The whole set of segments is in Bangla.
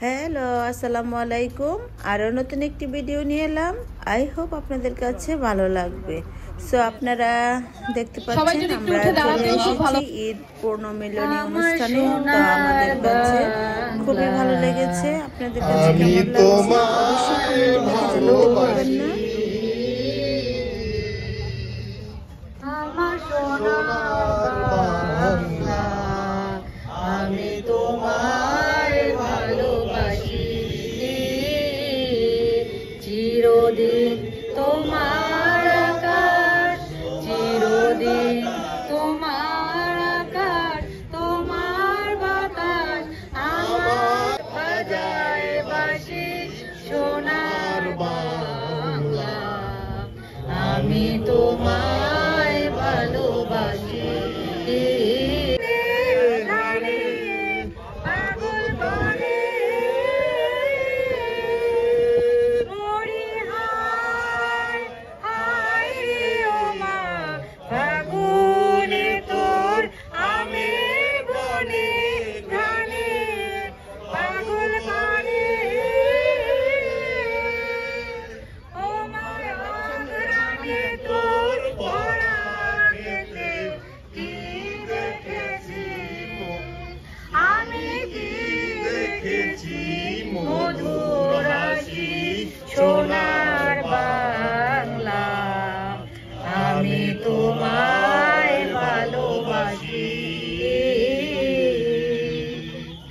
হ্যালো, আসসালামু আলাইকুম। আরও নতুন একটি ভিডিও নিয়ে এলাম। আই হোপ আপনাদের কাছে ভালো লাগবে। সো আপনারা দেখতে পাচ্ছেন আমরা চলে এসেছি ঈদ পূর্ণমিলনী অনুষ্ঠানে। তো আমাদের কাছে খুবই ভালো লেগেছে। আপনাদের কাছে কেমন লাগছে অবশ্যই কমেন্টে লিখে জানাতে ভুলবেন না। আমার সোনার বাংলা, আমি তোমায় ভালোবাসি, চিরদিন তোমার আকাশ, চিরদিন তোমার আকাশ, তোমার বাতাস আমার বাজায় বাঁশি, সোনার বাংলা, আমি তোমায় ভালোবাসি। পাগল করে মরি, হায় হায় রে ও মা, ফাগুনে তোর আমের বনে ঘানে পাগল করে ও মা, অঙ্গরাগে তোর পড়া খেতে কি দেখেছি আমি, কি দেখেছি মধুর হাসি, সোনার বাংলা, আমি তোমায় ভালোবাসি।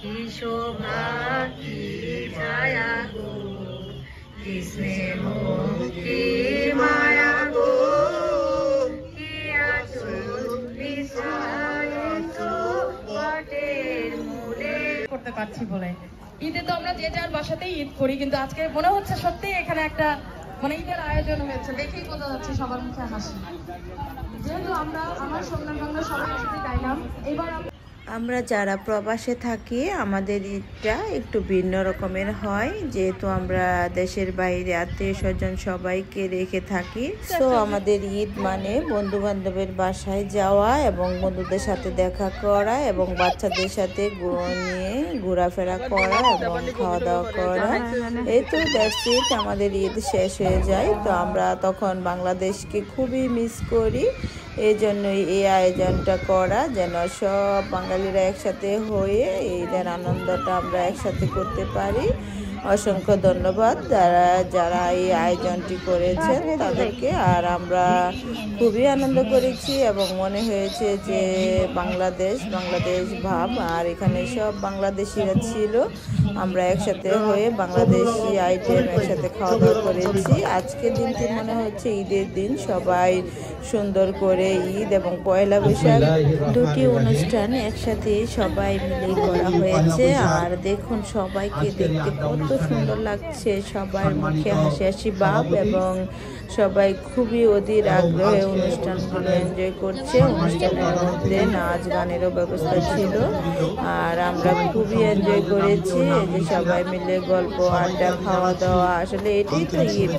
কি শোভা কি ছায়া গো, কি স্নেহ কি মায়া গো, কি আঁচল বিছায়েছো বটের মূলে। করতে পারছি বলে ঈদে তো আমরা যে যার বাসাতেই ঈদ করি, কিন্তু আজকে মনে হচ্ছে সত্যি এখানে একটা ঈদের আয়োজন হয়েছে, দেখেই বোঝা যাচ্ছে সবার মুখে হাসি। যেহেতু আমার সোনার বাংলা সবাই একসাথে গাইলাম, এবার আমরা যারা প্রবাসে থাকি আমাদের ঈদটা একটু ভিন্ন রকমের হয়, যেহেতু আমরা দেশের বাইরে আত্মীয় স্বজন সবাইকে রেখে থাকি। তো আমাদের ঈদ মানে বন্ধু বান্ধবের বাসায় যাওয়া এবং বন্ধুদের সাথে দেখা করা এবং বাচ্চাদের সাথে নিয়ে ঘোরাফেরা করা এবং খাওয়া দাওয়া করা। এই তো দ্যাটস ইট, আমাদের ঈদ শেষ হয়ে যায়। তো আমরা তখন বাংলাদেশকে খুবই মিস করি। এই জন্যই এই আয়োজনটা করা, যেন সব বাঙালিরা একসাথে হয়ে ঈদের আনন্দটা আমরা একসাথে করতে পারি। অসংখ্য ধন্যবাদ যারা এই আয়োজনটি করেছেন তাদেরকে। আর আমরা খুবই আনন্দ করেছি এবং মনে হয়েছে যে বাংলাদেশ ভাব, আর এখানে সব বাংলাদেশিরা ছিল। আমরা একসাথে হয়ে বাংলাদেশি আইটেম একসাথে খাওয়া দাওয়া করেছি। আজকের দিনটি মনে হচ্ছে ঈদের দিন। সবাই সুন্দর করে ঈদ এবং পয়লা বৈশাখ দুটি অনুষ্ঠান একসাথে সবাই মিলে করা হয়েছে। আর দেখুন সবাইকে দেখতে কত সুন্দর লাগছে, সবার মুখে হাসি হাসি ভাব এবং সবাই খুবই অধীর আগ্রহে অনুষ্ঠানগুলো এনজয় করছে। অনুষ্ঠানের মধ্যে নাচ গানেরও ব্যবস্থা ছিল আর আমরা খুবই এনজয় করেছি। এই যে সবাই মিলে গল্প আড্ডা খাওয়া দাওয়া, আসলে এটাই তো ঈদ।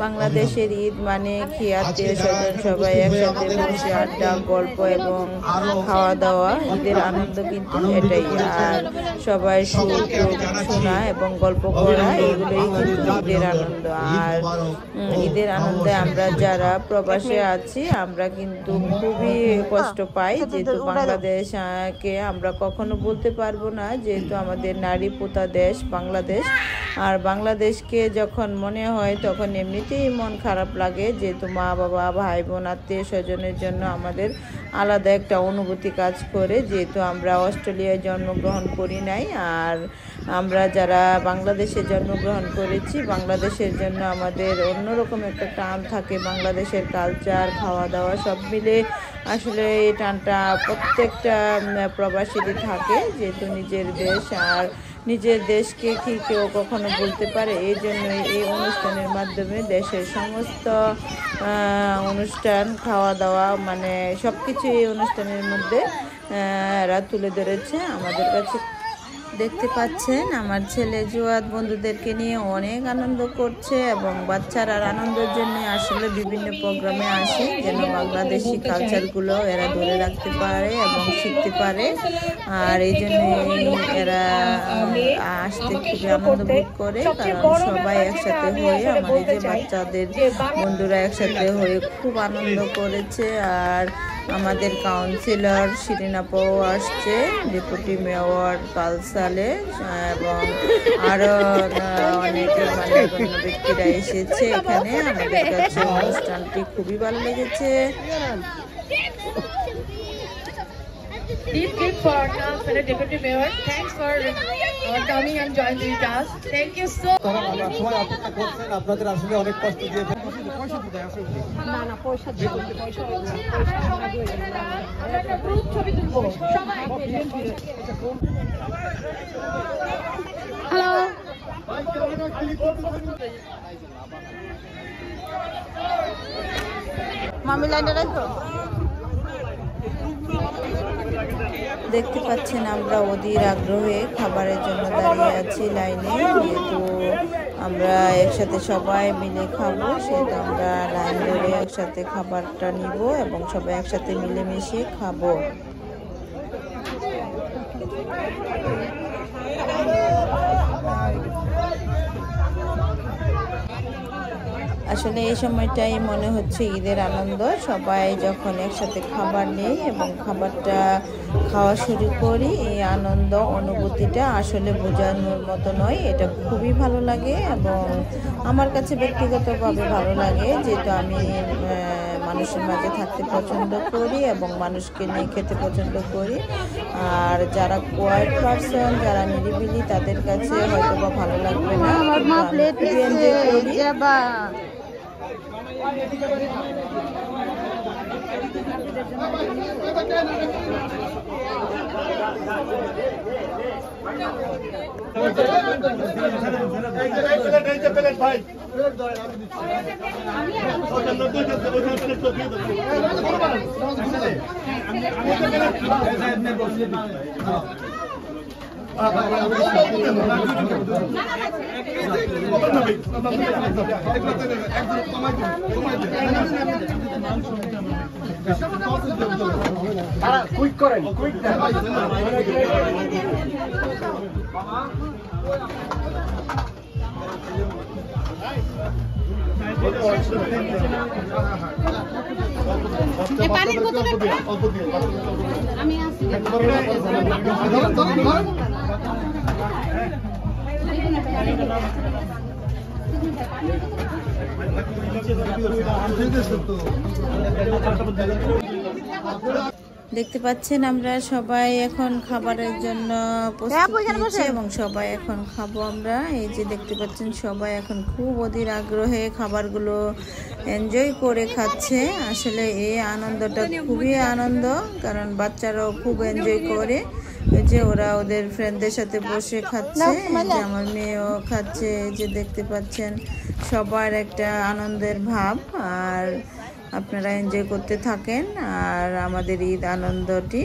বাংলাদেশের ঈদ মানে কি আত্মীয় স্বজন সবাই একসাথে বসে আড্ডা গল্প এবং খাওয়া দাওয়া, ঈদের আনন্দ কিন্তু এটাই। আর সবাই সুর শোনা এবং গল্প করা, এগুলোই কিন্তু ঈদের আনন্দ। আর ঈদের আনন্দে আমরা যারা প্রবাসে আছি আমরা কিন্তু খুবই কষ্ট পাই, যেহেতু বাংলাদেশকে আমরা কখনো বলতে পারবো না, যেহেতু আমাদের নারী পোতা দেশ বাংলাদেশ। আর বাংলাদেশকে যখন মনে হয় তখন এমনিতেই মন খারাপ লাগে, যেহেতু মা বাবা ভাই বোন আত্মীয় স্বজনের জন্য আমাদের আলাদা একটা অনুভূতি কাজ করে, যেহেতু আমরা অস্ট্রেলিয়ায় জন্মগ্রহণ করি নাই। আর আমরা যারা বাংলাদেশে জন্মগ্রহণ করেছি, বাংলাদেশের জন্য আমাদের অন্যরকম একটা টান থাকে। বাংলাদেশের কালচার খাওয়া দাওয়া সব মিলে আসলে এই টানটা প্রত্যেকটা প্রবাসীরই থাকে, যেহেতু নিজের দেশ। আর নিজের দেশকে কি কেউ কখনো বলতে পারে? এই জন্যই এই অনুষ্ঠানের মাধ্যমে দেশের সমস্ত অনুষ্ঠান খাওয়া দাওয়া সব কিছু এই অনুষ্ঠানের মধ্যে এরা তুলে ধরেছে। আমাদের কাছে দেখতে পাচ্ছেন আমার ছেলে জুয়াদ বন্ধুদেরকে নিয়ে অনেক আনন্দ করছে এবং বাচ্চারা আনন্দের জন্য আসলে বিভিন্ন প্রোগ্রামে আসে যেন বাংলাদেশি কালচারগুলো এরা ধরে রাখতে পারে এবং শিখতে পারে। আর এই জন্য এরা আসতে খুবই আনন্দ বোধ করে, কারণ সবাই একসাথে হয়ে আমার এই যে বাচ্চাদের বন্ধুরা একসাথে হয়ে খুব আনন্দ করেছে। আর আমাদের কাউন্সিলর শিরিন আপাও আসছে, ডেপুটি মেয়র কালসালে এবং আরো অনেক মান্যগণ্য ব্যক্তিরা এসেছে এখানে। আমাদের কাছে অনুষ্ঠানটি খুবই ভালো লেগেছে। Please give for Councillor Deputy Mayor. Thanks for coming and joining us. Thank you so much. আপনাদের আসলে অনেক কষ্ট দিয়েছে। আমরা একটা গ্রুপ ছবি তুলবো সবাই। হ্যালো, মামি লাইনে রাখো। দেখতে পাচ্ছেন আমরা অধীর আগ্রহে খাবারের জন্য দাঁড়িয়ে আছি লাইনে, যেহেতু আমরা একসাথে সবাই মিলে খাবো সেটা আমরা লাইন ধরে একসাথে খাবারটা নিব এবং সবাই একসাথে মিলেমিশে খাবো। আসলে এই সময়টাই মনে হচ্ছে ঈদের আনন্দ। সবাই যখন একসাথে খাবার নেই এবং খাবারটা খাওয়া শুরু করি, এই আনন্দ অনুভূতিটা আসলে বোঝানোর মতো নয়। এটা খুবই ভালো লাগে এবং আমার কাছে ব্যক্তিগতভাবে ভালো লাগে, যেহেতু আমি মানুষের মাঝে থাকতে পছন্দ করি এবং মানুষকে নিয়ে খেতে পছন্দ করি। আর যারা কোয়াইট পারসন, যারা নিরিবিলি, তাদের কাছে হয়তো বা ভালো লাগবে না। কুইক করেন, কুইক আমি আসি। দেখতে পাচ্ছেন আমরা সবাই এখন খাবারের জন্য প্রস্তুত হচ্ছে এবং সবাই এখন খাবো আমরা। এই যে দেখতে পাচ্ছেন সবাই এখন খুব অধীর আগ্রহে খাবারগুলো এনজয় করে খাচ্ছে। আসলে এই আনন্দটা খুবই আনন্দ, কারণ বাচ্চারাও খুব এনজয় করে। যে ওরা ওদের ফ্রেন্ডদের সাথে বসে খাচ্ছে, যে আমার মেয়েও খাচ্ছে। যে দেখতে পাচ্ছেন সবার একটা আনন্দের ভাব, আর আপনারা এনজয় করতে থাকেন আর আমাদের ঈদ আনন্দটি।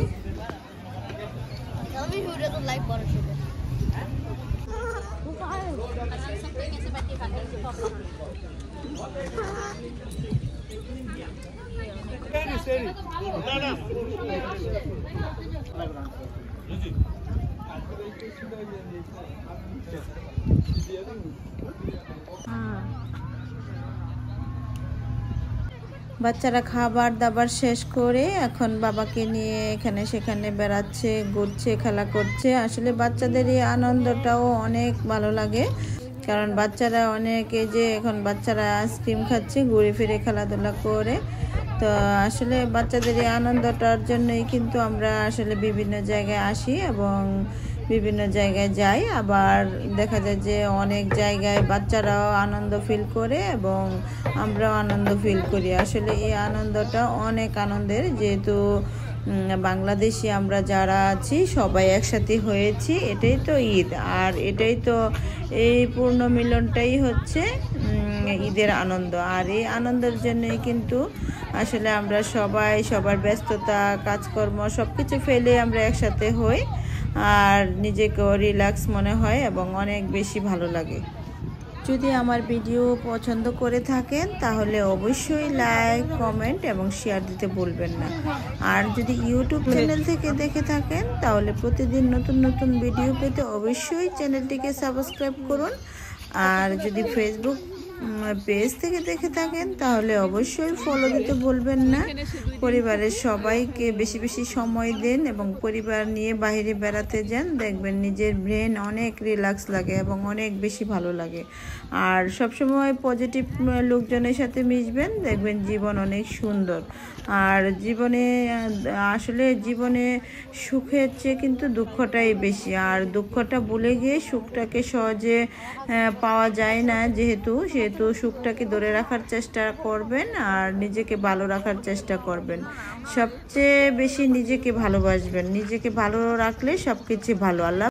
বাচ্চারা খাবার দাবার শেষ করে এখন বাবাকে নিয়ে এখানে সেখানে বেড়াচ্ছে, ঘুরছে, খেলা করছে। আসলে বাচ্চাদের এই আনন্দটাও অনেক ভালো লাগে, কারণ বাচ্চারা অনেক, এই যে এখন বাচ্চারা আইসক্রিম খাচ্ছে, ঘুরে ফিরে খেলাধুলা করে। তো আসলে বাচ্চাদের এই আনন্দটার জন্যই কিন্তু আমরা আসলে বিভিন্ন জায়গায় আসি এবং বিভিন্ন জায়গায় যাই। আবার দেখা যায় যে অনেক জায়গায় বাচ্চারাও আনন্দ ফিল করে এবং আমরাও আনন্দ ফিল করি। আসলে এই আনন্দটা অনেক আনন্দের, যেহেতু বাংলাদেশি আমরা যারা আছি সবাই একসাথে হয়েছি, এটাই তো ঈদ। আর এটাই তো, এই পূর্ণ মিলনটাই হচ্ছে ঈদের আনন্দ। আর এই আনন্দের জন্যই কিন্তু আসলে আমরা সবাই সবার ব্যস্ততা, কাজকর্ম সব কিছু ফেলে আমরা একসাথে হই। আর নিজেকেও রিল্যাক্স মনে হয় এবং অনেক বেশি ভালো লাগে। যদি আমার ভিডিও পছন্দ করে থাকেন তাহলে অবশ্যই লাইক, কমেন্ট এবং শেয়ার দিতে ভুলবেন না। আর যদি ইউটিউব চ্যানেল থেকে দেখে থাকেন তাহলে প্রতিদিন নতুন নতুন ভিডিও পেতে অবশ্যই চ্যানেলটিকে সাবস্ক্রাইব করুন। আর যদি ফেসবুক পেজ থেকে দেখে থাকেন তাহলে অবশ্যই ফলো দিতে ভুলবেন না। পরিবারের সবাইকে বেশি বেশি সময় দেন এবং পরিবার নিয়ে বাইরে বেড়াতে যান, দেখবেন নিজের ব্রেন অনেক রিল্যাক্স লাগে এবং অনেক বেশি ভালো লাগে। আর সবসময় পজিটিভ লোকজনের সাথে মিশবেন, দেখবেন জীবন অনেক সুন্দর। আর জীবনে সুখের চেয়ে কিন্তু দুঃখটাই বেশি। আর দুঃখটা ভুলে গিয়ে সুখটাকে সহজে পাওয়া যায় না, যেহেতু সুখটাকে ধরে রাখার চেষ্টা করবেন আর নিজেকে ভালো রাখার চেষ্টা করবেন। সবচেয়ে বেশি নিজেকে ভালোবাসবেন, নিজেকে ভালো রাখলে সব কিছু ভালো। আল্লাহ